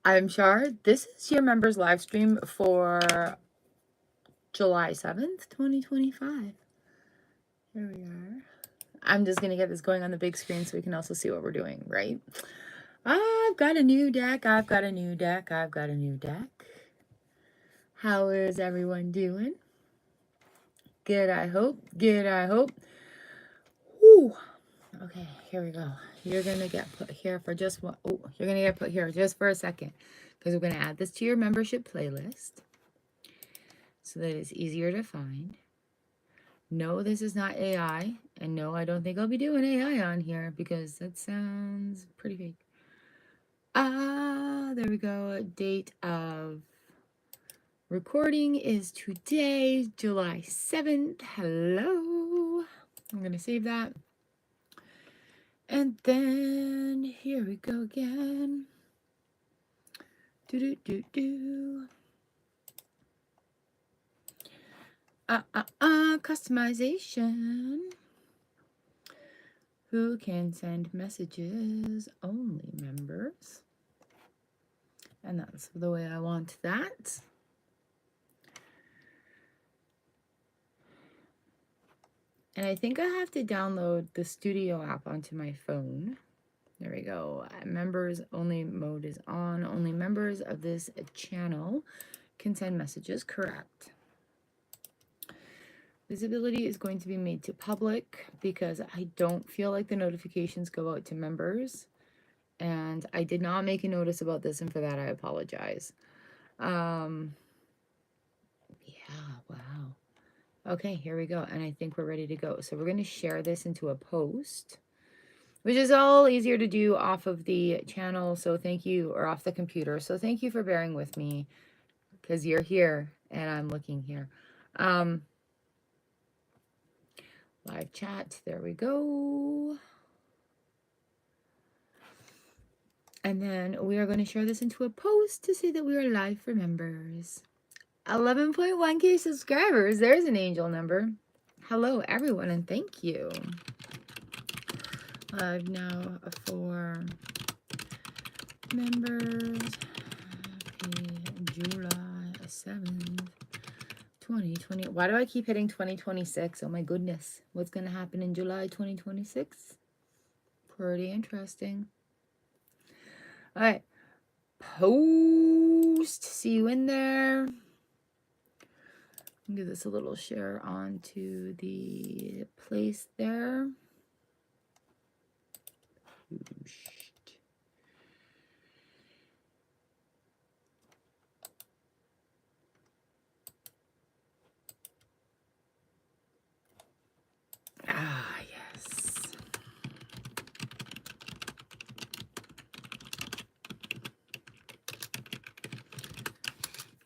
I'm Char. This is your members live stream for July 7th, 2025. Here we are. I'm just going to get this going on the big screen so we can also see what we're doing, right? I've got a new deck. I've got a new deck. I've got a new deck. How is everyone doing? Good, I hope. Good, I hope. Whew. Okay, here we go. You're going to get put here for just one. Oh, you're going to get put here just for a second because we're going to add this to your membership playlist so that it's easier to find. No, this is not AI. And no, I don't think I'll be doing AI on here because that sounds pretty fake. There we go. Date of recording is today, July 7th. Hello. I'm going to save that. And then here we go again. Customization. Who can send messages? Only members. And that's the way I want that. And I think I have to download the studio app onto my phone. There we go. Members only mode is on. Only members of this channel can send messages. Correct. Visibility is going to be made to public because I don't feel like the notifications go out to members. And I did not make a notice about this, and for that I apologize. Yeah, wow. Okay, here we go. And I think we're ready to go. So we're going to share this into a post, which is all easier to do off of the channel. So thank you, or off the computer. So thank you for bearing with me because you're here and I'm looking here. Live chat. There we go. And then we are going to share this into a post to say that we are live for members. 11.1k subscribers. There's an angel number. Hello, everyone, and thank you. Live now for members. Happy July 7th, 2020. Why do I keep hitting 2026? Oh my goodness. What's going to happen in July 2026? Pretty interesting. All right. Post. See you in there. Give this a little share onto the place there. Ah, yes.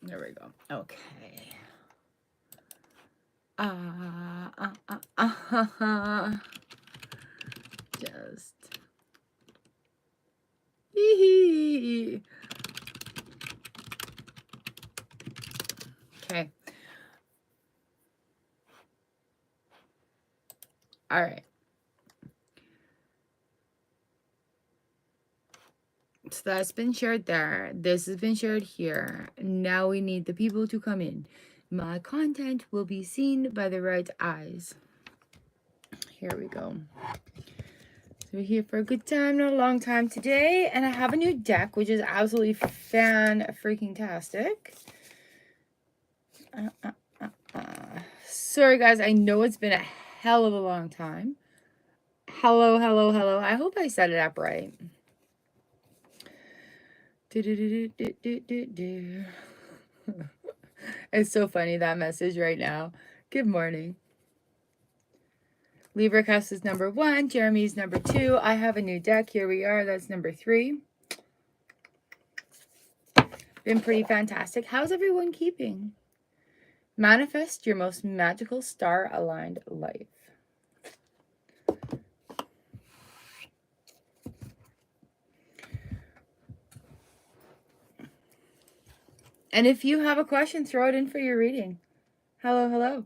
There we go. Okay. Just. Okay. All right. So that's been shared there. This has been shared here. Now we need the people to come in. My content will be seen by the right eyes. Here we go. So we're here for a good time, not a long time today. And I have a new deck, which is absolutely fan-freaking-tastic. Sorry, guys. I know it's been a hell of a long time. Hello, hello, hello. I hope I set it up right. It's so funny, that message right now. Good morning. Libracast is number 1. Jeremy's number 2. I have a new deck. Here we are. That's number 3. Been pretty fantastic. How's everyone keeping? Manifest your most magical star-aligned life. And if you have a question, throw it in for your reading. Hello, hello.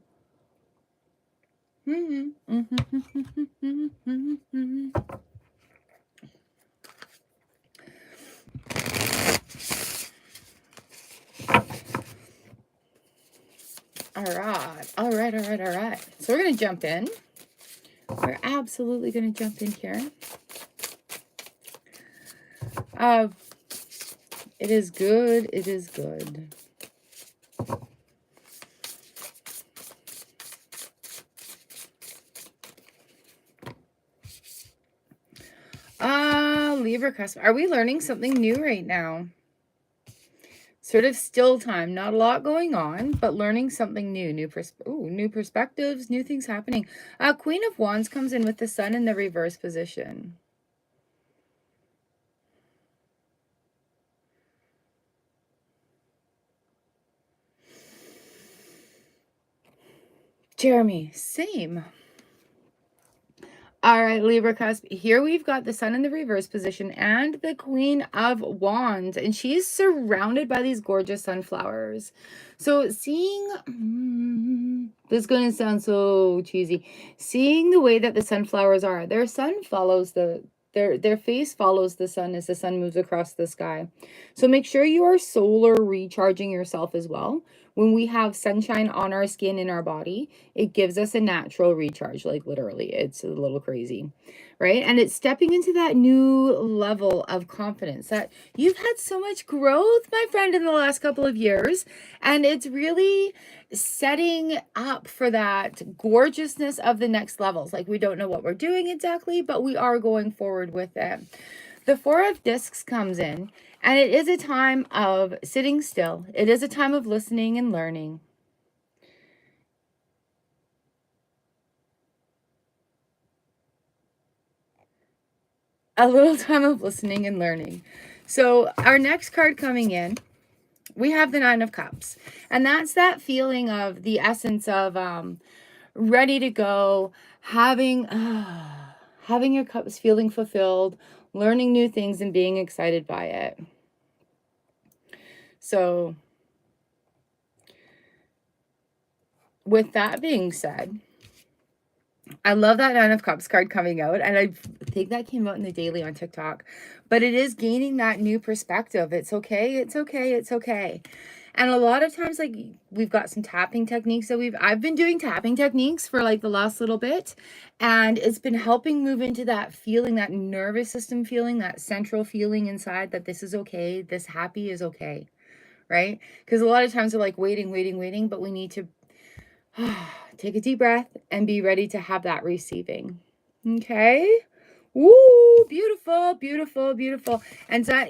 All right. All right. All right. All right. So we're going to jump in. We're absolutely going to jump in here. It is good. It is good. Libra customer. Are we learning something new right now? Sort of still time. Not a lot going on, but learning something new. New perspectives, new things happening. Queen of Wands comes in with the Sun in the reverse position. Jeremy, same. All right, Libra cusp. Here we've got the Sun in the reverse position and the Queen of Wands, and she's surrounded by these gorgeous sunflowers. So seeing, this is going to sound so cheesy, seeing the way that the sunflowers are, their sun follows their face follows the sun as the sun moves across the sky. So make sure you are solar recharging yourself as well. When we have sunshine on our skin, in our body, it gives us a natural recharge, like literally. It's a little crazy, right? And it's stepping into that new level of confidence that you've had so much growth, my friend, in the last couple of years. And it's really setting up for that gorgeousness of the next levels. Like, we don't know what we're doing exactly, but we are going forward with it. The Four of Discs comes in, and it is a time of sitting still. It is a time of listening and learning. A little time of listening and learning. So our next card coming in, we have the Nine of Cups. And that's that feeling of the essence of ready to go, having your cups feeling fulfilled, learning new things and being excited by it. So with that being said, I love that Nine of Cups card coming out, and I think that came out in the daily on TikTok, but it is gaining that new perspective. It's okay, it's okay, it's okay. And a lot of times, like, we've got some tapping techniques that I've been doing tapping techniques for like the last little bit, and it's been helping move into that feeling, that nervous system feeling, that central feeling inside that this is okay, this happy is okay, right? Because a lot of times we're like waiting, but we need to take a deep breath and be ready to have that receiving. Okay. Woo, beautiful, beautiful, beautiful. And so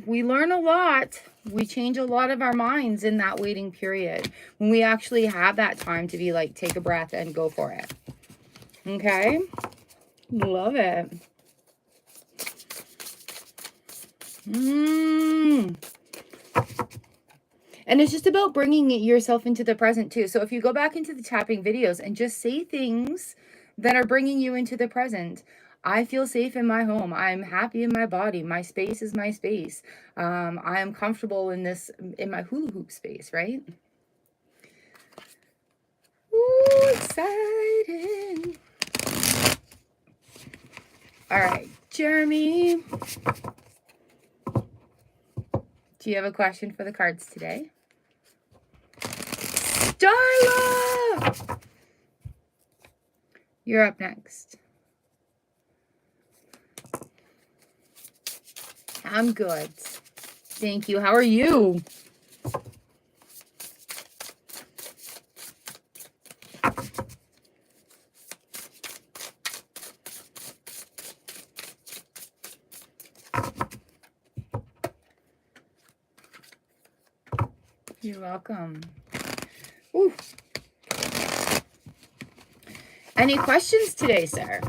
we learn a lot. We change a lot of our minds in that waiting period when we actually have that time to be like, take a breath and go for it. Okay. Love it. And it's just about bringing yourself into the present too. So if you go back into the tapping videos and just say things that are bringing you into the present. I feel safe in my home. I'm happy in my body. My space is my space. I am comfortable in my hula hoop space, right? Ooh, exciting. All right, Jeremy. Do you have a question for the cards today? Darla! You're up next. I'm good. Thank you. How are you? You're welcome. Ooh. Any questions today, sir?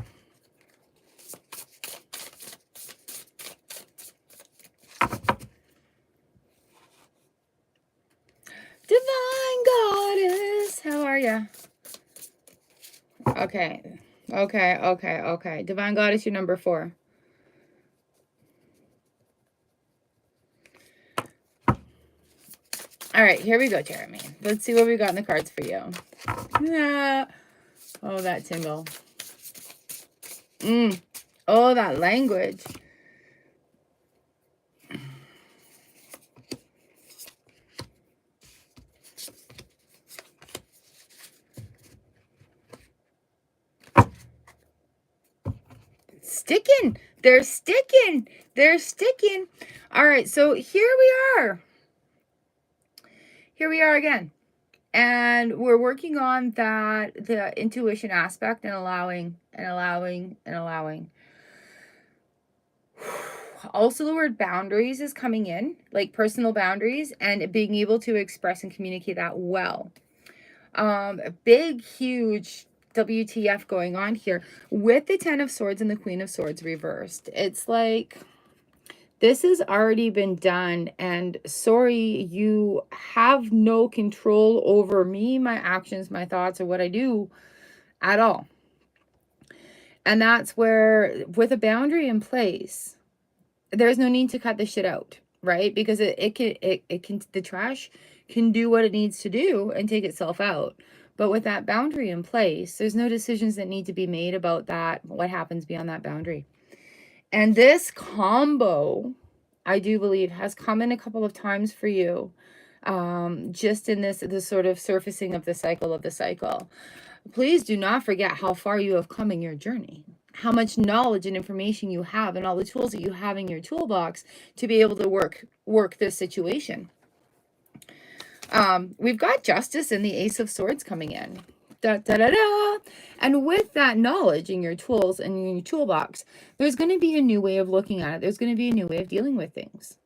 Divine Goddess, how are you? Okay. Divine Goddess, you're number 4. All right, here we go, Jeremy. Let's see what we got in the cards for you. Yeah. Oh, that tingle. Oh, that language. sticking. They're sticking. They're sticking. All right, so here we are. Here we are again. And we're working on the intuition aspect and allowing. Also, the word boundaries is coming in, like personal boundaries, and being able to express and communicate that well. A big, huge WTF going on here with the 10 of Swords and the Queen of Swords reversed. It's like, this has already been done, and sorry, you have no control over me, my actions, my thoughts, or what I do at all. And that's where, with a boundary in place, there's no need to cut this shit out, right? Because it can, the trash can do what it needs to do and take itself out. But with that boundary in place, there's no decisions that need to be made about that, what happens beyond that boundary. And this combo, I do believe, has come in a couple of times for you. Just in this sort of surfacing of the cycle. Please do not forget how far you have come in your journey, how much knowledge and information you have, and all the tools that you have in your toolbox to be able to work this situation. We've got Justice and the Ace of Swords coming in. Da, da, da, da. And with that knowledge in your tools and in your toolbox, there's going to be a new way of looking at it. There's going to be a new way of dealing with things.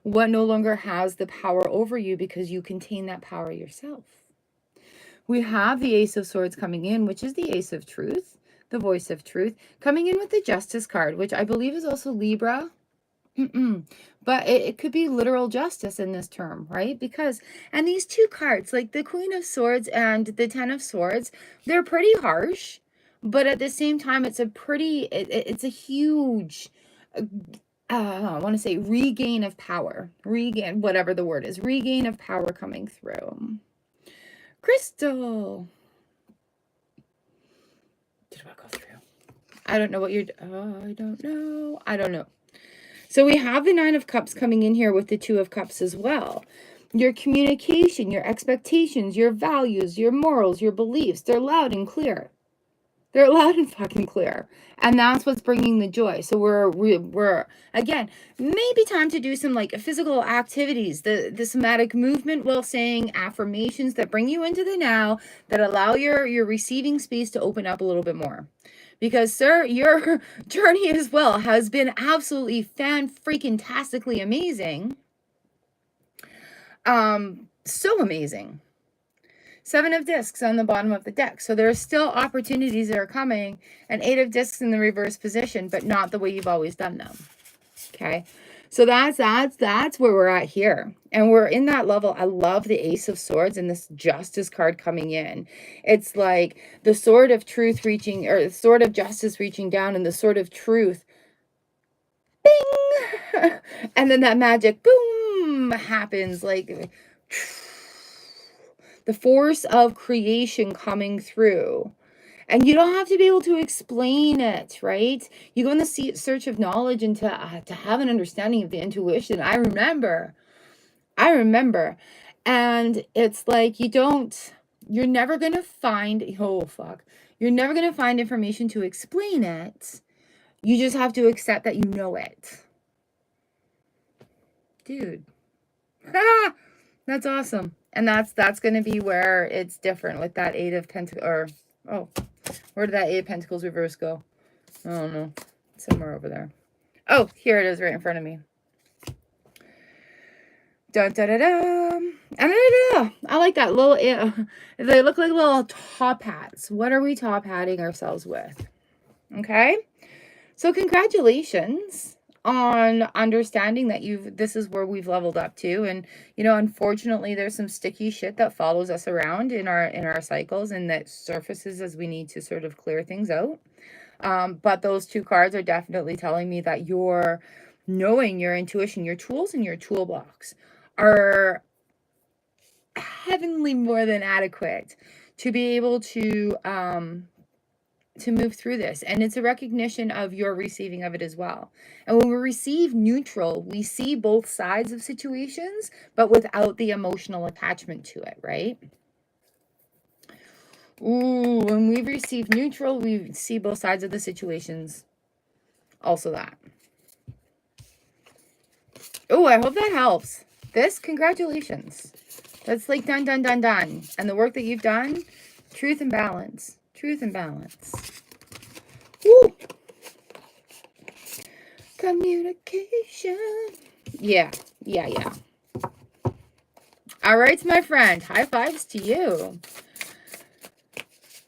What no longer has the power over you because you contain that power yourself. We have the Ace of Swords coming in, which is the Ace of Truth, the voice of truth, coming in with the Justice card, which I believe is also Libra. But it could be literal justice in this term, right? Because, and these two cards, like the Queen of Swords and the 10 of Swords, they're pretty harsh, but at the same time, it's a pretty, it's a huge, I want to say regain of power, regain, whatever the word is, regain of power coming through. Crystal. Did I go through? I don't know what you're, I don't know. So we have the 9 of Cups coming in here with the 2 of Cups as well. Your communication, your expectations, your values, your morals, your beliefs, they're loud and clear. They're loud and fucking clear. And that's what's bringing the joy. So we're again, maybe time to do some like physical activities, the somatic movement while saying affirmations that bring you into the now, that allow your receiving space to open up a little bit more. Because, sir, your journey as well has been absolutely fan-freaking-tastically amazing. So amazing. 7 of Discs on the bottom of the deck. So there are still opportunities that are coming. And 8 of Discs in the reverse position, but not the way you've always done them. Okay. So that's where we're at here. And we're in that level. I love the Ace of Swords and this Justice card coming in. It's like the Sword of Truth reaching, or the Sword of Justice reaching down, and the Sword of Truth, bing! And then that magic, boom, happens. Like the force of creation coming through. And you don't have to be able to explain it, right? You go in the search of knowledge and to have an understanding of the intuition. I remember. And it's like you're never going to find, you're never going to find information to explain it. You just have to accept that you know it. Dude. That's awesome. And that's going to be where it's different with that 8 of Pentacles, where did that 8 of Pentacles reverse go? I don't know. Somewhere over there. Oh, here it is right in front of me. Dun, da, da, da. I like that little, they look like little top hats. What are we top hatting ourselves with? Okay. So congratulations on understanding that this is where we've leveled up to. And, unfortunately, there's some sticky shit that follows us around in our cycles and that surfaces as we need to sort of clear things out. But those 2 cards are definitely telling me that your knowing, your intuition, your tools in your toolbox are heavenly more than adequate to be able to move through this. And it's a recognition of your receiving of it as well. And when we receive neutral, we see both sides of situations, but without the emotional attachment to it, right? Ooh, when we receive neutral, we see both sides of the situations. Also that. Oh, I hope that helps. This, congratulations. That's like done, done, done, done. And the work that you've done, truth and balance. Truth and balance. Woo! Communication. Yeah. All right, my friend. High fives to you.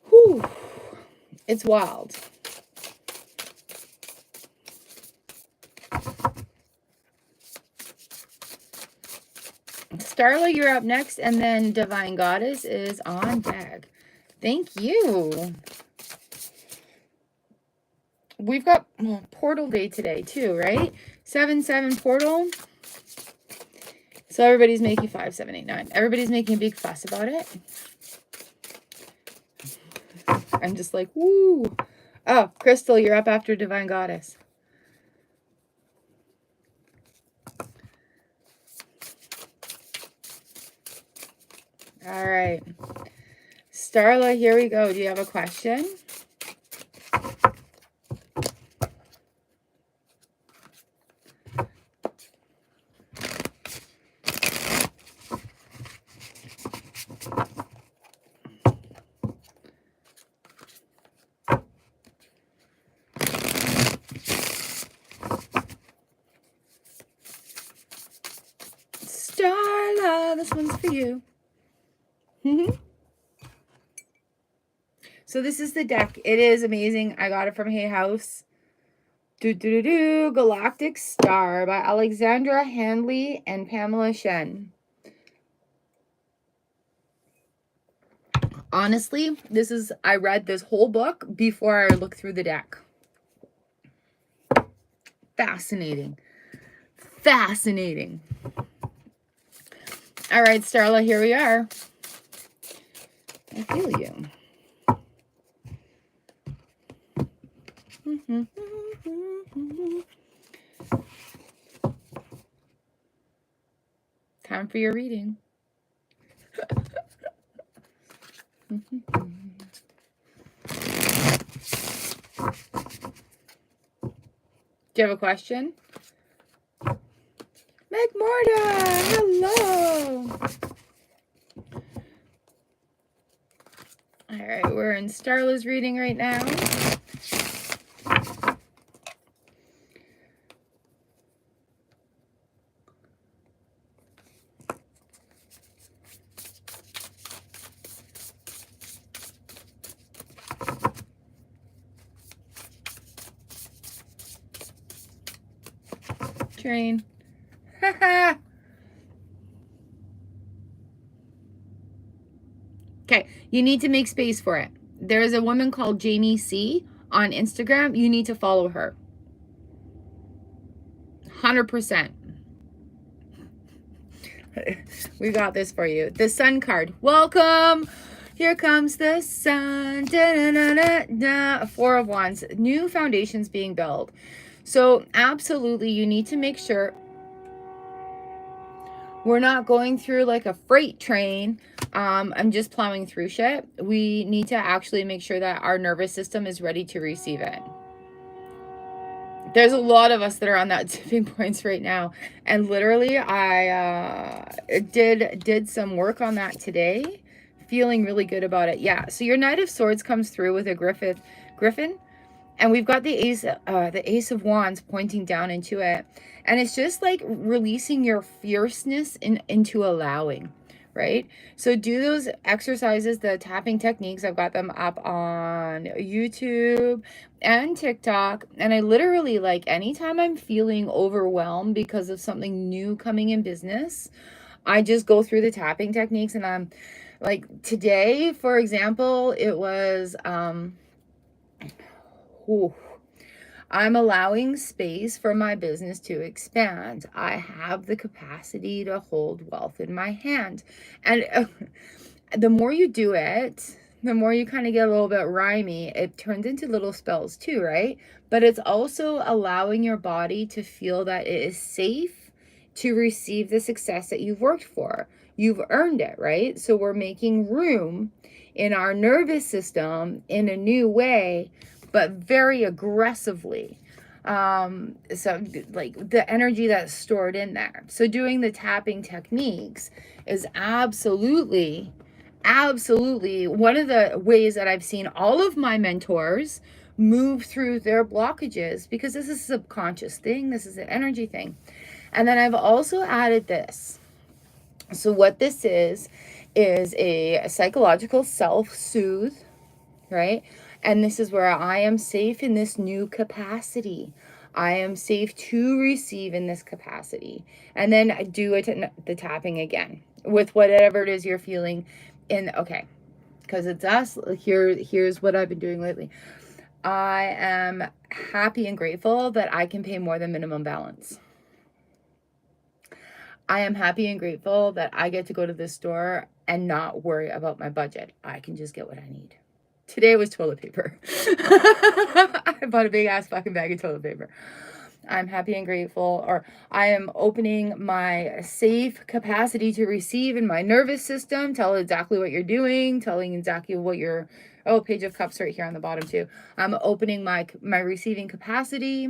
Whew. It's wild. Starla, you're up next, and then Divine Goddess is on deck. Thank you. We've got portal day today too, right? 7/7 portal. So everybody's making 5, 7, 8, 9. Everybody's making a big fuss about it. I'm just like, woo. Oh, Crystal, you're up after Divine Goddess. All right. Starla, here we go. Do you have a question? Starla, this one's for you. So this is the deck. It is amazing. I got it from Hay House. Galactic Star by Alexandra Handley and Pamela Shen. Honestly, I read this whole book before I looked through the deck. Fascinating. Fascinating. All right, Starla, here we are. I feel you. Time for your reading. Do you have a question? Meg Morta, hello. All right, we're in Starla's reading right now. Train. Okay, you need to make space for it. There's a woman called Jamie C on Instagram. You need to follow her. 100%. We got this for you. The Sun card. Welcome. Here comes the sun. Da, da, da, da. 4 of Wands. New foundations being built. So absolutely, you need to make sure we're not going through like a freight train. I'm just plowing through shit. We need to actually make sure that our nervous system is ready to receive it. There's a lot of us that are on that tipping points right now. And literally, I did some work on that today. Feeling really good about it. Yeah, so your Knight of Swords comes through with a griffin. And we've got the Ace of Wands pointing down into it. And it's just like releasing your fierceness into allowing, right? So do those exercises, the tapping techniques. I've got them up on YouTube and TikTok. And I literally, like, anytime I'm feeling overwhelmed because of something new coming in business, I just go through the tapping techniques. And I'm like, today, for example, it was... I'm allowing space for my business to expand. I have the capacity to hold wealth in my hand. And the more you do it, the more you kind of get a little bit rhymey. It turns into little spells too, right? But it's also allowing your body to feel that it is safe to receive the success that you've worked for. You've earned it, right? So we're making room in our nervous system in a new way, but very aggressively. So like the energy that's stored in there. So doing the tapping techniques is absolutely one of the ways that I've seen all of my mentors move through their blockages, because this is a subconscious thing, this is an energy thing. And then I've also added this. So what this is a psychological self-soothe, right? And this is where I am safe in this new capacity. I am safe to receive in this capacity. And then I do the tapping again with whatever it is you're feeling in. Okay, because it's us. Here's what I've been doing lately. I am happy and grateful that I can pay more than minimum balance. I am happy and grateful that I get to go to this store and not worry about my budget. I can just get what I need. Today was toilet paper. I bought a big ass fucking bag of toilet paper. I'm happy and grateful, or I am opening my safe capacity to receive in my nervous system. Tell exactly what you're doing, telling exactly what you're, oh, Page of Cups right here on the bottom too. I'm opening my receiving capacity.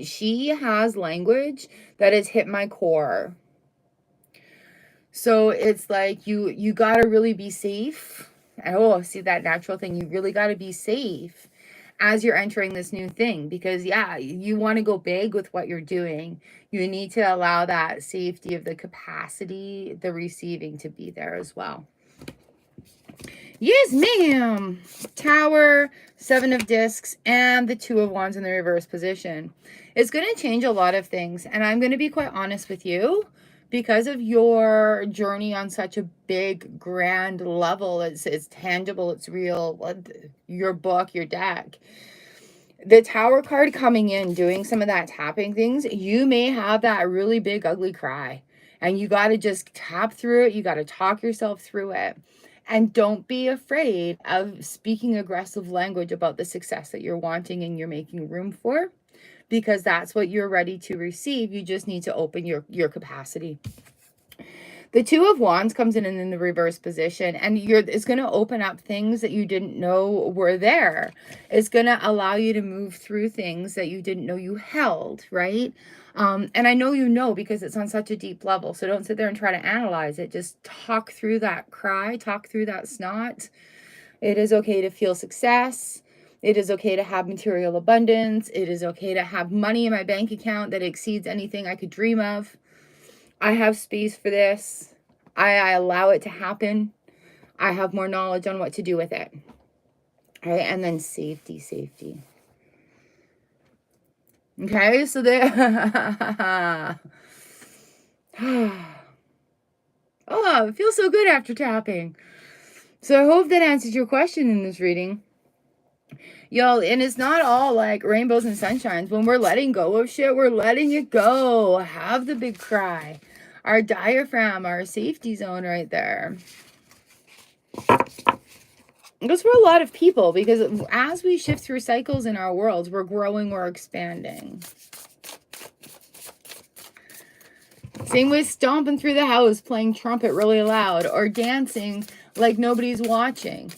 She has language that has hit my core. So it's like you got to really be safe. Oh, see that natural thing. You really got to be safe as you're entering this new thing, because yeah, you want to go big with what you're doing. You need to allow that safety of the capacity, the receiving, to be there as well. Yes, ma'am. Tower, 7 of discs, and the 2 of wands in the reverse position. It's going to change a lot of things. And I'm going to be quite honest with you. Because of your journey on such a big, grand level, it's tangible, it's real, your book, your deck. The Tower card coming in, doing some of that tapping things, you may have that really big, ugly cry. And you got to just tap through it. You got to talk yourself through it. And don't be afraid of speaking aggressive language about the success that you're wanting and you're making room for, because that's what you're ready to receive. You just need to open your capacity. The 2 of wands comes in the reverse position, and it's going to open up things that you didn't know were there. It's going to allow you to move through things that you didn't know you held, right? And I know you know, because it's on such a deep level. So don't sit there and try to analyze it. Just talk through that cry, talk through that snot. It is okay to feel success. It is okay to have material abundance. It is okay to have money in my bank account that exceeds anything I could dream of. I have space for this. I allow it to happen. I have more knowledge on what to do with it. All right, and then safety. Okay, so there. Oh, it feels so good after tapping. So I hope that answers your question in this reading. Y'all, and it's not all like rainbows and sunshines. When we're letting go of shit, we're letting it go. Have the big cry. Our diaphragm, our safety zone right there. It goes for a lot of people, because as we shift through cycles in our worlds, we're growing, we're expanding. Same with stomping through the house, playing trumpet really loud, or dancing like nobody's watching,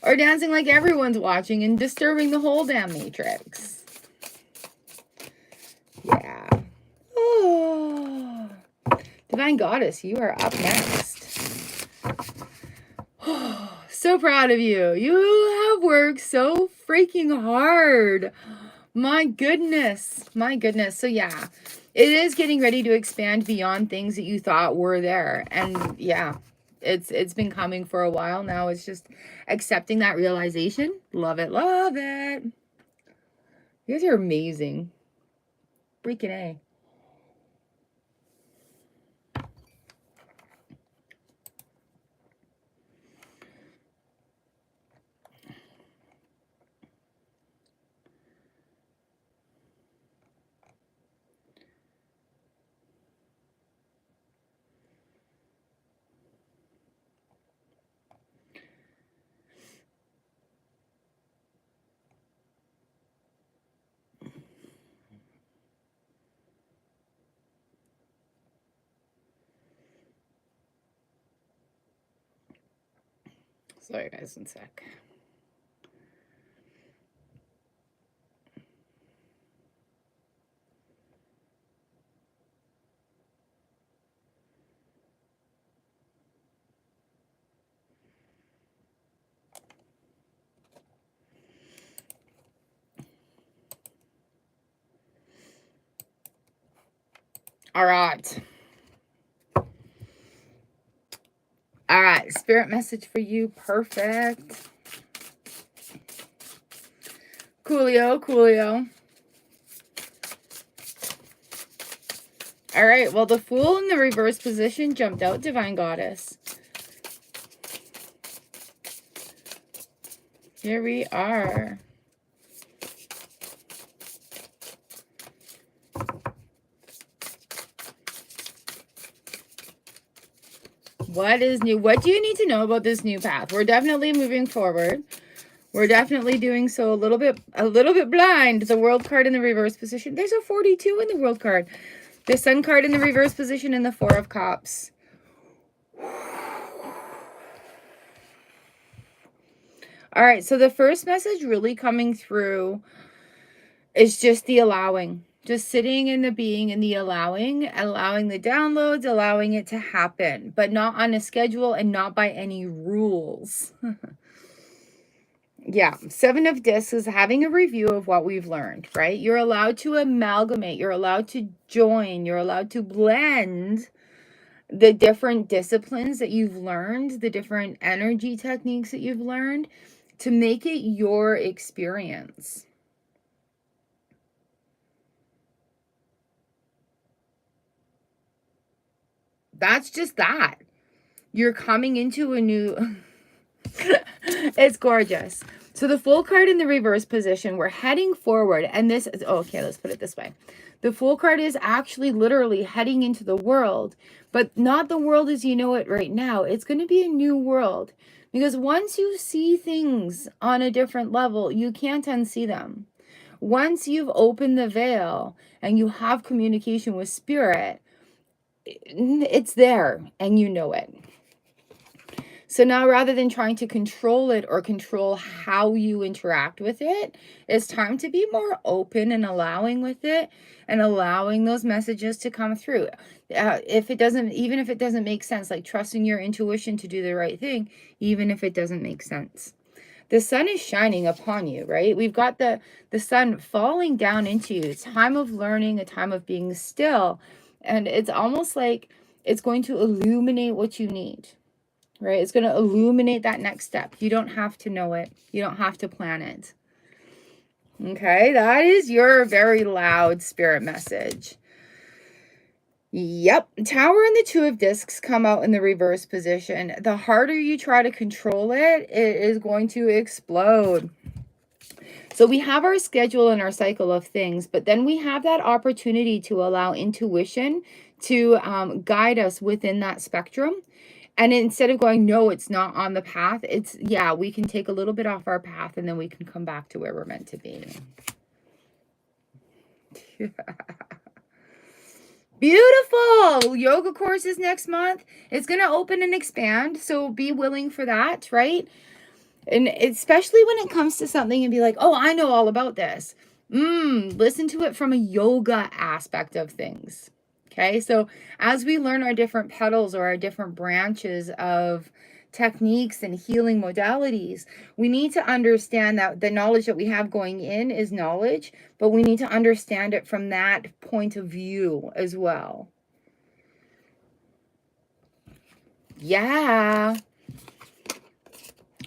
or dancing like everyone's watching and disturbing the whole damn matrix. Yeah. Oh. Divine Goddess, you are up next. So proud of you. You have worked so freaking hard. My goodness. So yeah, it is getting ready to expand beyond things that you thought were there. And yeah, it's been coming for a while now. It's just accepting that realization. Love it. You guys are amazing. Freaking A. Sorry guys, one sec. All right. All right. Spirit message for you. Perfect. Coolio, coolio. All right. Well, the Fool in the reverse position jumped out, Divine Goddess. Here we are. What is new? What do you need to know about this new path? We're definitely moving forward. We're definitely doing so a little bit blind. The World card in the reverse position. There's a 42 in the World card. The Sun card in the reverse position and the Four of Cups. All right, so the first message really coming through is just the allowing. Just sitting in the being and the allowing the downloads, allowing it to happen, but not on a schedule and not by any rules. Yeah, Seven of Discs is having a review of what we've learned, right? You're allowed to amalgamate, you're allowed to join, you're allowed to blend the different disciplines that you've learned, the different energy techniques that you've learned to make it your experience. That's just that. You're coming into a new... It's gorgeous. So the Fool card in the reverse position, we're heading forward. And this is... Oh, okay, let's put it this way. The Fool card is actually literally heading into the world. But not the world as you know it right now. It's going to be a new world. Because once you see things on a different level, you can't unsee them. Once you've opened the veil and you have communication with spirit, it's there and you know it. So now rather than trying to control it or control how you interact with it, it's time to be more open and allowing with it and allowing those messages to come through. Even if it doesn't make sense, like trusting your intuition to do the right thing, even if it doesn't make sense. The sun is shining upon you, right? We've got the sun falling down into you. It's time of learning, a time of being still. And it's almost like it's going to illuminate what you need, right? It's going to illuminate that next step. You don't have to know it. You don't have to plan it. Okay, that is your very loud spirit message. Yep, Tower and the Two of Discs come out in the reverse position. The harder you try to control it, it is going to explode. So we have our schedule and our cycle of things, but then we have that opportunity to allow intuition to guide us within that spectrum. And instead of going, no, it's not on the path, it's, yeah, we can take a little bit off our path and then we can come back to where we're meant to be. Beautiful. Yoga courses next month. It's going to open and expand. So be willing for that, right? And especially when it comes to something and be like, oh, I know all about this. Listen to it from a yoga aspect of things. Okay, so as we learn our different petals or our different branches of techniques and healing modalities, we need to understand that the knowledge that we have going in is knowledge, but we need to understand it from that point of view as well. Yeah.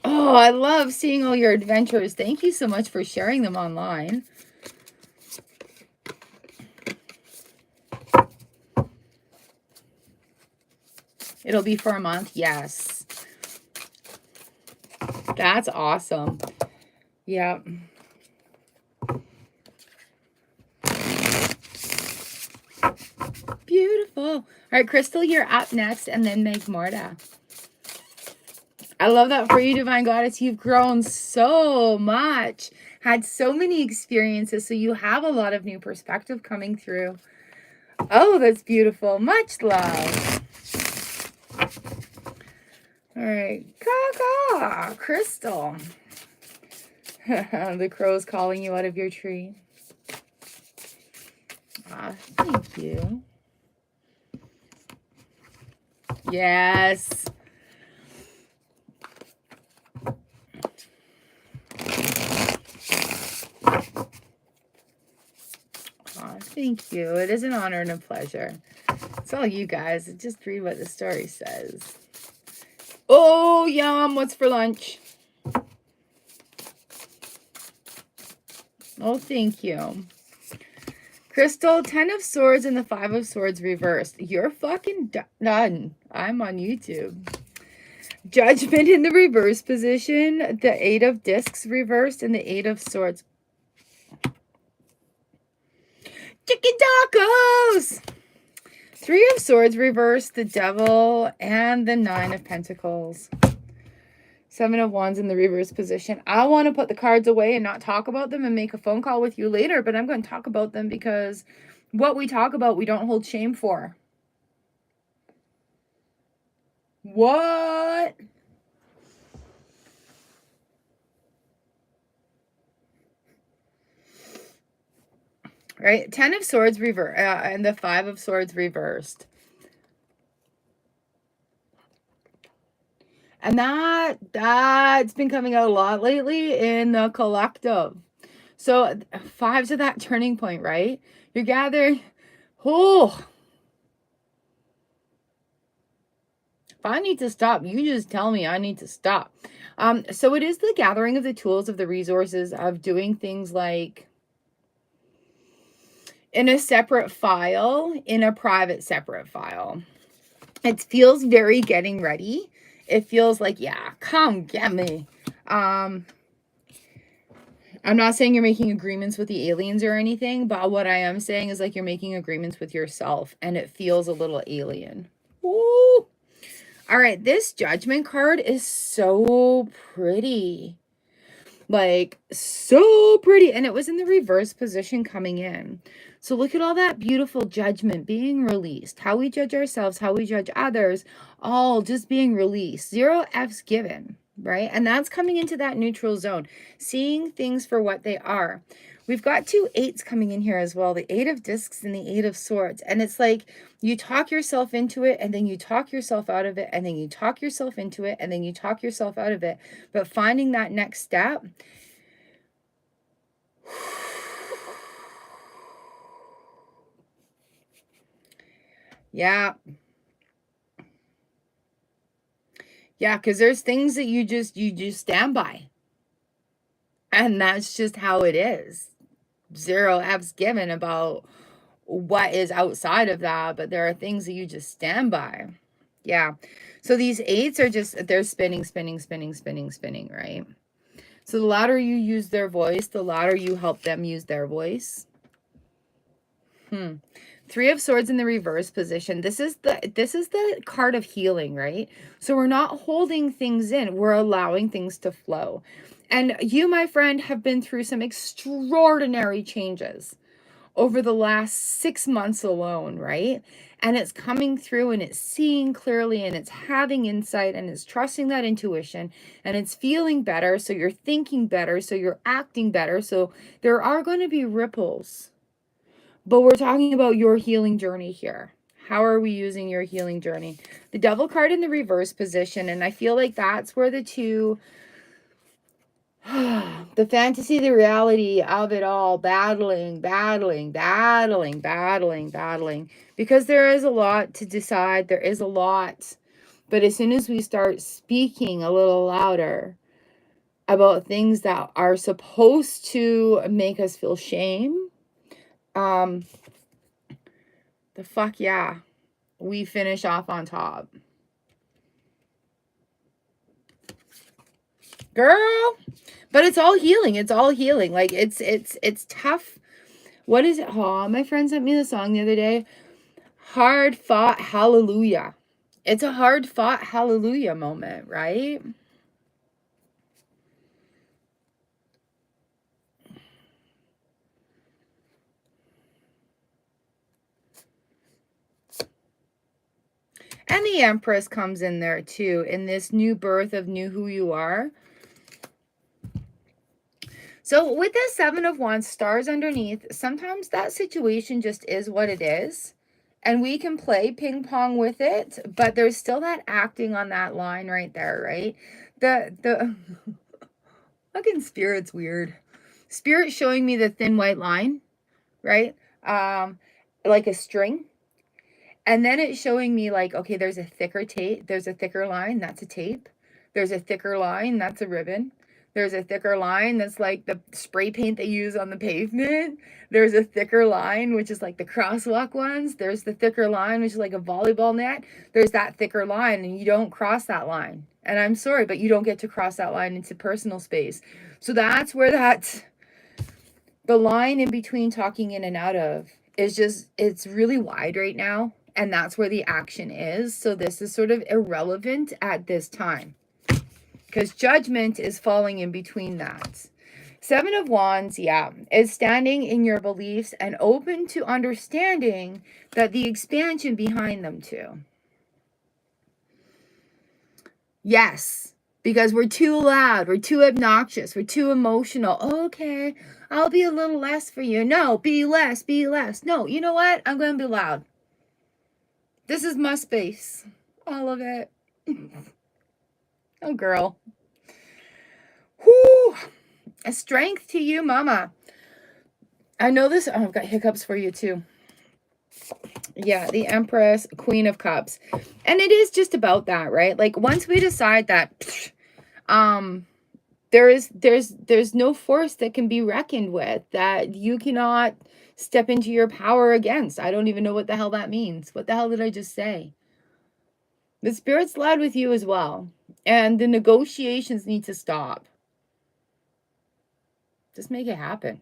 Oh, I love seeing all your adventures. Thank you so much for sharing them online. It'll be for a month. Yes. That's awesome. Yeah. Beautiful. All right, Crystal, you're up next, and then Meg Morta. I love that for you, Divine Goddess. You've grown so much, had so many experiences, so you have a lot of new perspective coming through. Oh, that's beautiful. Much love. All right. Caw-caw, Crystal. The crow's calling you out of your tree. Ah, thank you. Yes. Thank you. It is an honor and a pleasure. It's all you guys. Just read what the story says. Oh, yum. What's for lunch? Oh, thank you. Crystal, 10 of Swords and the 5 of Swords reversed. You're fucking done. I'm on YouTube. Judgment in the reverse position. The 8 of Discs reversed and the 8 of Swords. Chicken tacos! 3 of Swords reversed. The Devil and the 9 of Pentacles. 7 of Wands in the reverse position. I want to put the cards away and not talk about them and make a phone call with you later, but I'm going to talk about them because what we talk about, we don't hold shame for. What? Right? 10 of Swords reversed and the 5 of Swords reversed. And that's been coming out a lot lately in the collective. So 5's at that turning point, right? You're gathering. Oh, if I need to stop, you just tell me I need to stop. So it is the gathering of the tools, of the resources, of doing things like in a separate file, in a private separate file. It feels very getting ready. It feels like, yeah, come get me. I'm not saying you're making agreements with the aliens or anything, but what I am saying is like you're making agreements with yourself and it feels a little alien. Woo! All right, this Judgment card is so pretty. Like, so pretty. And it was in the reverse position coming in. So look at all that beautiful judgment being released. How we judge ourselves, how we judge others, all just being released. 0 F's given, right? And that's coming into that neutral zone. Seeing things for what they are. We've got 2 8s coming in here as well. The 8 of Discs and the 8 of Swords. And it's like you talk yourself into it and then you talk yourself out of it and then you talk yourself into it and then you talk yourself out of it. But finding that next step. Yeah. Yeah, because there's things that you just stand by. And that's just how it is. 0 F's given about what is outside of that, but there are things that you just stand by. Yeah. So these 8s are just, they're spinning, spinning, spinning, spinning, spinning, right? So the louder you use their voice, the louder you help them use their voice. 3 of Swords in the reverse position. This is the card of healing, right? So we're not holding things in. We're allowing things to flow. And you, my friend, have been through some extraordinary changes over the last 6 months alone, right? And it's coming through and it's seeing clearly and it's having insight and it's trusting that intuition and it's feeling better. So you're thinking better. So you're acting better. So there are going to be ripples. But we're talking about your healing journey here. How are we using your healing journey? The Devil card in the reverse position. And I feel like that's where the two, the fantasy, the reality of it all, battling. Because there is a lot to decide. There is a lot. But as soon as we start speaking a little louder about things that are supposed to make us feel shame, the fuck yeah, we finish off on top. Girl, but it's all healing. It's all healing. Like it's tough. What is it? Oh, my friend sent me the song the other day. Hard fought hallelujah. It's a hard fought hallelujah moment, right? And the Empress comes in there too, in this new birth of new who you are. So with the 7 of Wands, stars underneath, sometimes that situation just is what it is. And we can play ping pong with it, but there's still that acting on that line right there, right? The fucking Spirit's weird. Spirit showing me the thin white line, right? Like a string. And then it's showing me like, okay, there's a thicker tape. There's a thicker line. That's a tape. There's a thicker line. That's a ribbon. There's a thicker line that's like the spray paint they use on the pavement. There's a thicker line, which is like the crosswalk ones. There's the thicker line, which is like a volleyball net. There's that thicker line, and you don't cross that line. And I'm sorry, but you don't get to cross that line into personal space. So that's where the line in between talking in and out of is just, it's really wide right now. And that's where the action is. So this is sort of irrelevant at this time, because judgment is falling in between that. 7 of Wands, yeah, is standing in your beliefs and open to understanding that the expansion behind them too. Yes, because we're too loud, we're too obnoxious, we're too emotional. Okay, I'll be a little less for you. No, be less, be less. No, you know what? I'm going to be loud. This is my space. All of it. Oh, girl. Whoo! A strength to you, mama. I know this. Oh, I've got hiccups for you, too. Yeah, the Empress, Queen of Cups. And it is just about that, right? Like, once we decide that, there's no force that can be reckoned with, that you cannot step into your power against. I don't even know what the hell that means. What the hell did I just say? The Spirit's loud with you as well. And the negotiations need to stop. Just make it happen.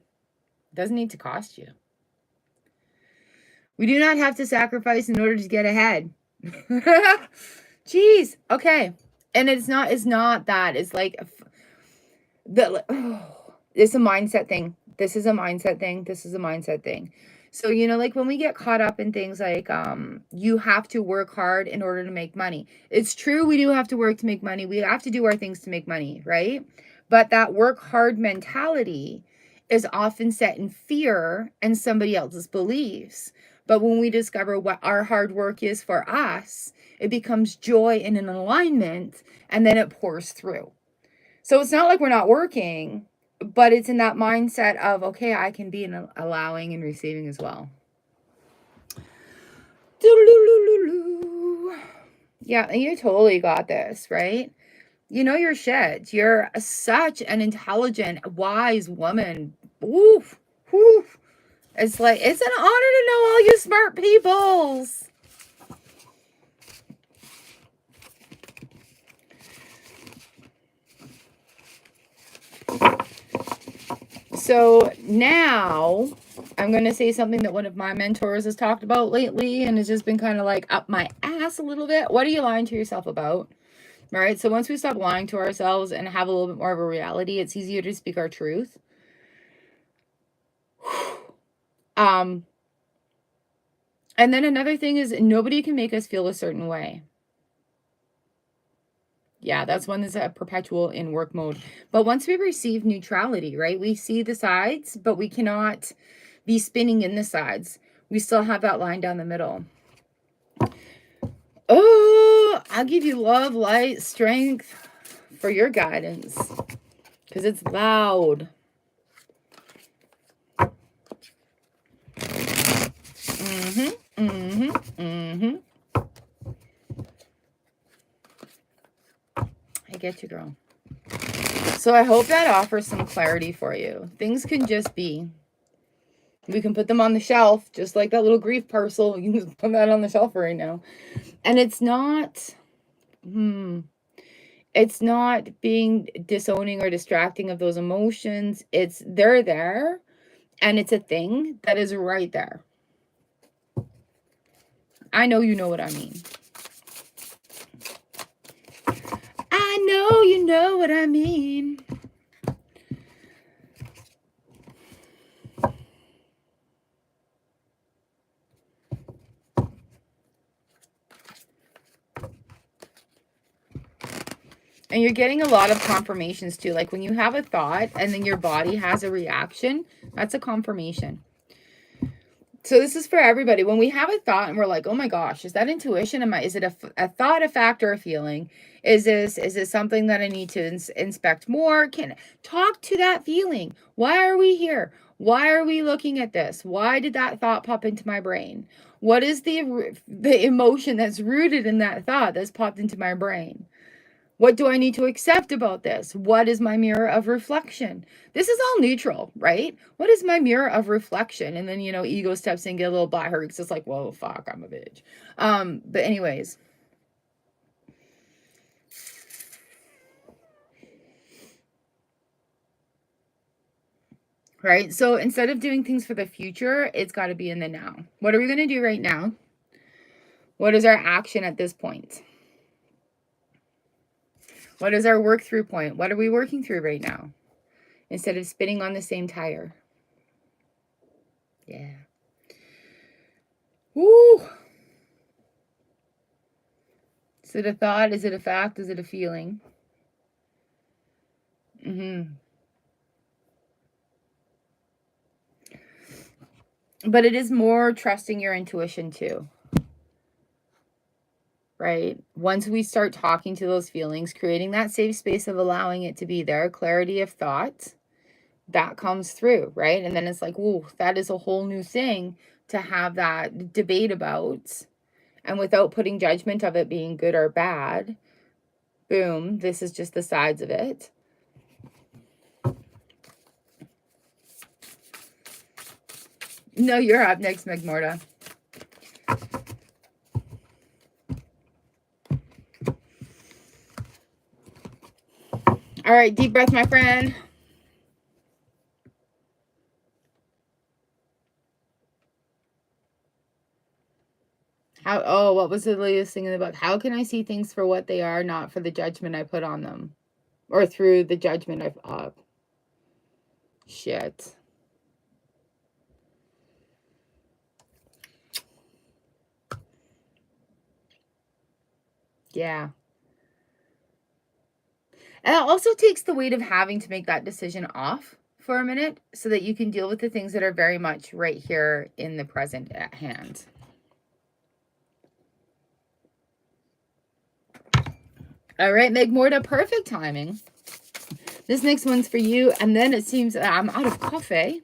It doesn't need to cost you. We do not have to sacrifice in order to get ahead. Jeez. Okay. And it's not that. It's like, it's a mindset thing. This is a mindset thing. This is a mindset thing. So, you know, like when we get caught up in things like, you have to work hard in order to make money. It's true. We do have to work to make money. We have to do our things to make money, right? But that work hard mentality is often set in fear and somebody else's beliefs. But when we discover what our hard work is for us, it becomes joy and an alignment, and then it pours through. So it's not like we're not working, but it's in that mindset of, okay, I can be in allowing and receiving as well. Yeah, and you totally got this, right? You know your shit. You're such an intelligent, wise woman. Oof, oof. It's like, it's an honor to know all you smart peoples. So now I'm going to say something that one of my mentors has talked about lately, and it's just been kind of like up my ass a little bit. What are you lying to yourself about? All right. So once we stop lying to ourselves and have a little bit more of a reality, it's easier to speak our truth. And then another thing is, nobody can make us feel a certain way. Yeah, that's one that's a perpetual in work mode. But once we receive neutrality, right, we see the sides, but we cannot be spinning in the sides. We still have that line down the middle. Oh, I'll give you love, light, strength for your guidance, because it's loud. I get you, girl. So I hope that offers some clarity for you. Things can just be. We can put them on the shelf, just like that little grief parcel. You can just put that on the shelf right now. And it's not, it's not being disowning or distracting of those emotions. They're there, and it's a thing that is right there. I know you know what I mean. I know you know what I mean. And you're getting a lot of confirmations too. Like when you have a thought and then your body has a reaction, that's a confirmation. So this is for everybody. When we have a thought and we're like, oh my gosh, is that intuition? Is it a thought, a fact, or a feeling? Is this something that I need to inspect more? Talk to that feeling. Why are we here? Why are we looking at this? Why did that thought pop into my brain? What is the emotion that's rooted in that thought that's popped into my brain? What do I need to accept about this? What is my mirror of reflection? This is all neutral, right? What is my mirror of reflection? And then, ego steps in, get a little butthurt because it's like, whoa, fuck, I'm a bitch. But anyways. Right? So instead of doing things for the future, it's got to be in the now. What are we going to do right now? What is our action at this point? What is our work through point? What are we working through right now? Instead of spinning on the same tire. Yeah. Woo! Is it a thought? Is it a fact? Is it a feeling? But it is more trusting your intuition too. Right? Once we start talking to those feelings, creating that safe space of allowing it to be there, clarity of thought, that comes through, right? And then it's like, whoa, that is a whole new thing to have that debate about. And without putting judgment of it being good or bad, boom, this is just the sides of it. No, you're up next, Megmorta. All right, deep breath, my friend. What was the latest thing in the book? How can I see things for what they are, not for the judgment I put on them? Or through the judgment I've up. Shit. Yeah. And it also takes the weight of having to make that decision off for a minute so that you can deal with the things that are very much right here in the present at hand. All right, Megmorta, perfect timing. This next one's for you. And then it seems I'm out of coffee.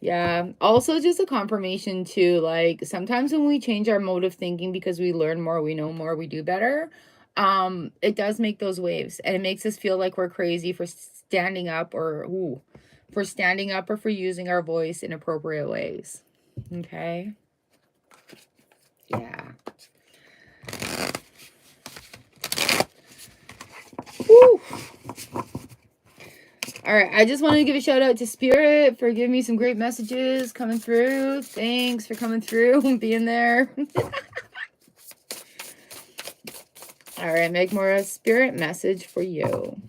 Yeah. Also just a confirmation too, like sometimes when we change our mode of thinking because we learn more, we know more, we do better. It does make those waves and it makes us feel like we're crazy for standing up or for using our voice in appropriate ways. Okay. Yeah. Woo. All right, I just want to give a shout out to Spirit for giving me some great messages coming through. Thanks for coming through and being there. All right, Megmorta, Spirit message for you.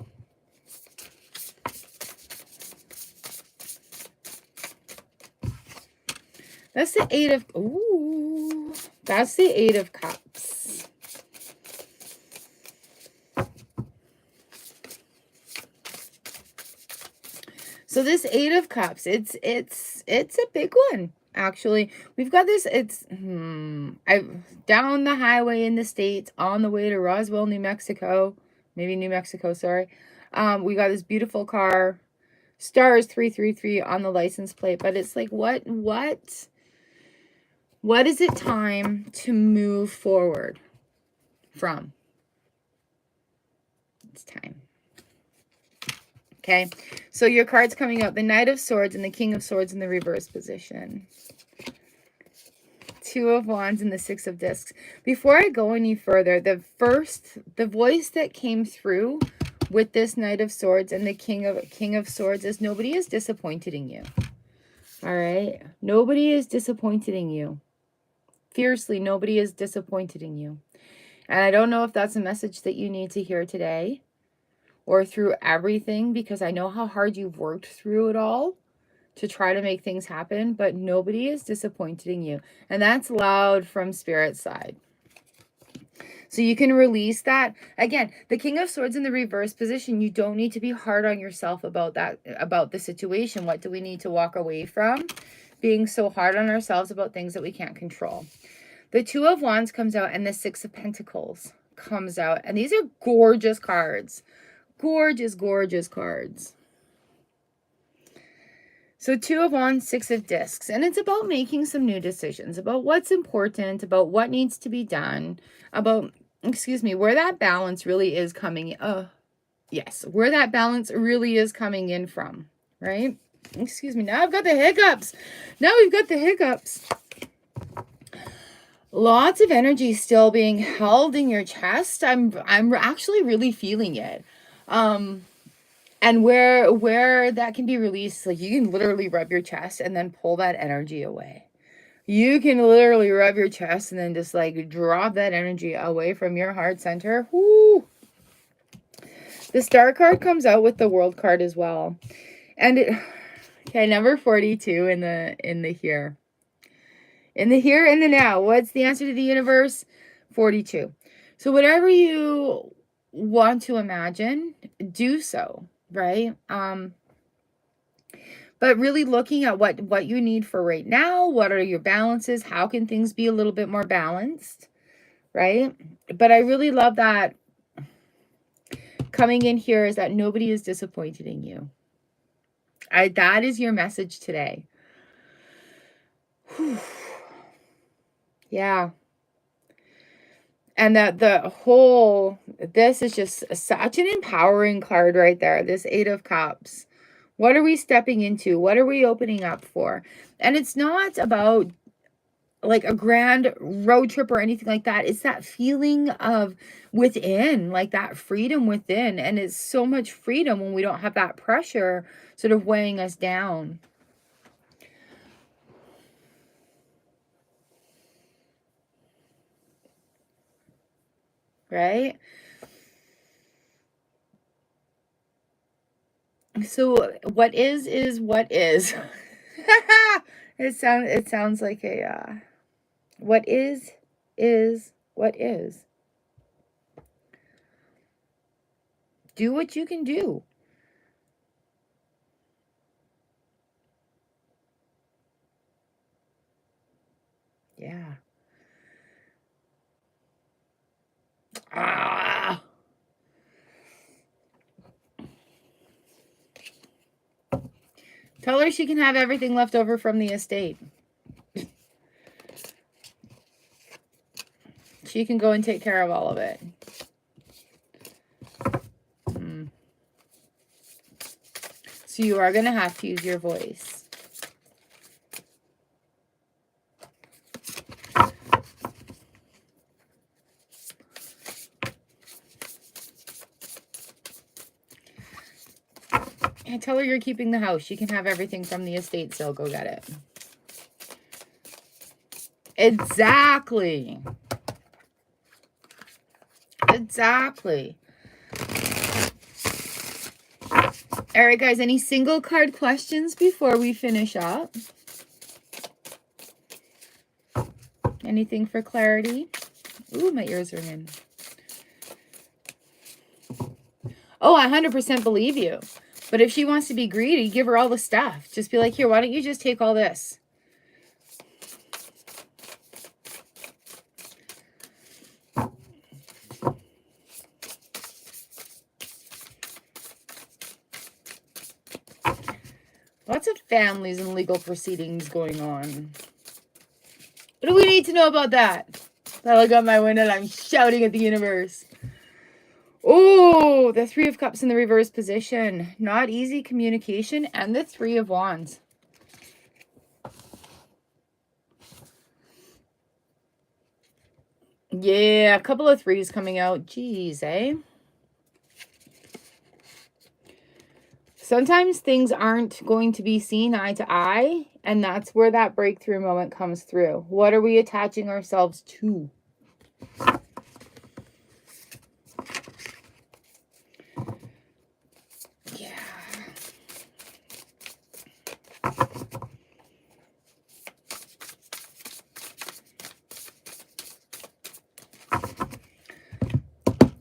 That's the Eight of... Ooh. That's the Eight of Cups. So this Eight of Cups, it's a big one, actually. We've got this, down the highway in the States, on the way to Roswell, New Mexico. Maybe New Mexico, sorry. We got this beautiful car. Stars 333 on the license plate. But it's like, what is it time to move forward from? It's time. Okay, so your cards coming out, the Knight of Swords and the King of Swords in the reverse position. Two of Wands and the Six of Discs. Before I go any further, the voice that came through with this Knight of Swords and the King of Swords is nobody is disappointed in you. All right? Nobody is disappointed in you. Fiercely, nobody is disappointed in you. And I don't know if that's a message that you need to hear today or through everything, because I know how hard you've worked through it all to try to make things happen, but nobody is disappointed in you. And that's loud from Spirit's side. So you can release that. Again, the King of Swords in the reverse position, you don't need to be hard on yourself about that, about the situation. What do we need to walk away from? Being so hard on ourselves about things that we can't control. The Two of Wands comes out and the Six of Pentacles comes out. And these are gorgeous cards. gorgeous, gorgeous cards. So 2 of Wands, 6 of Discs. And it's about making some new decisions, about what's important, about what needs to be done, about, excuse me, where that balance really is coming. Yes, where that balance really is coming in from, right? Excuse me. Now I've got the hiccups. Now we've got the hiccups. Lots of energy still being held in your chest. I'm actually really feeling it. And where that can be released, like you can literally rub your chest and then pull that energy away. You can literally rub your chest and then just like drop that energy away from your heart center. Woo! The Star card comes out with the World card as well. And it, okay, number 42 in the here. In the here and the now. What's the answer to the universe? 42. So whatever you want to imagine, do so. Right? But really looking at what you need for right now. What are your balances? How can things be a little bit more balanced? Right? But I really love that coming in here is that nobody is disappointed in you. That is your message today. Whew. Yeah. And that this is just such an empowering card right there. This 8 of Cups. What are we stepping into? What are we opening up for? And it's not about like a grand road trip or anything like that. It's that feeling of within, like that freedom within. And it's so much freedom when we don't have that pressure sort of weighing us down. Right? So what is what is. It sounds like a what is what is. Do what you can do. Yeah. Tell her she can have everything left over from the estate. She can go and take care of all of it. So you are going to have to use your voice. And tell her you're keeping the house. She can have everything from the estate, so go get it. Exactly. Exactly. All right, guys, any single card questions before we finish up? Anything for clarity? Ooh, my ears are in. Oh, I 100% believe you. But if she wants to be greedy, give her all the stuff. Just be like, here, why don't you just take all this? Lots of families and legal proceedings going on. What do we need to know about that? I look out my window and I'm shouting at the universe. Oh, the 3 of Cups in the reverse position. Not easy communication and the 3 of Wands. Yeah, a couple of 3s coming out. Jeez, eh? Sometimes things aren't going to be seen eye to eye, and that's where that breakthrough moment comes through. What are we attaching ourselves to? Yeah.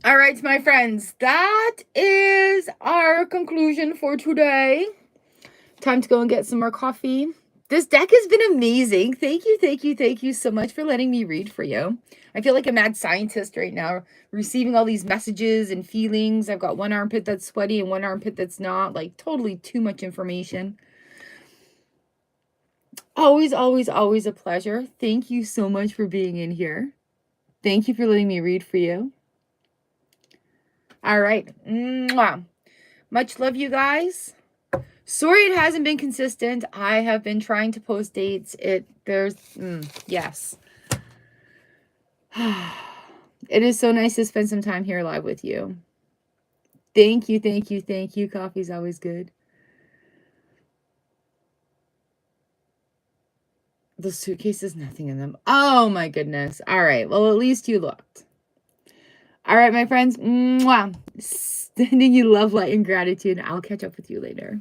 All right, my friends, that is our conclusion for today. Time to go and get some more coffee. This deck has been amazing. Thank you, thank you, thank you so much for letting me read for you. I feel like a mad scientist right now, receiving all these messages and feelings. I've got one armpit that's sweaty and one armpit that's not. Like, totally too much information. Always, always, always a pleasure. Thank you so much for being in here. Thank you for letting me read for you. All right. Mwah. Much love, you guys. Sorry it hasn't been consistent. I have been trying to post dates. Yes. It is so nice to spend some time here live with you. Thank you, thank you, thank you. Coffee's always good. The suitcase has nothing in them. Oh my goodness. All right. Well, at least you looked. All right, my friends. Mwah. Sending you love, light, and gratitude. I'll catch up with you later.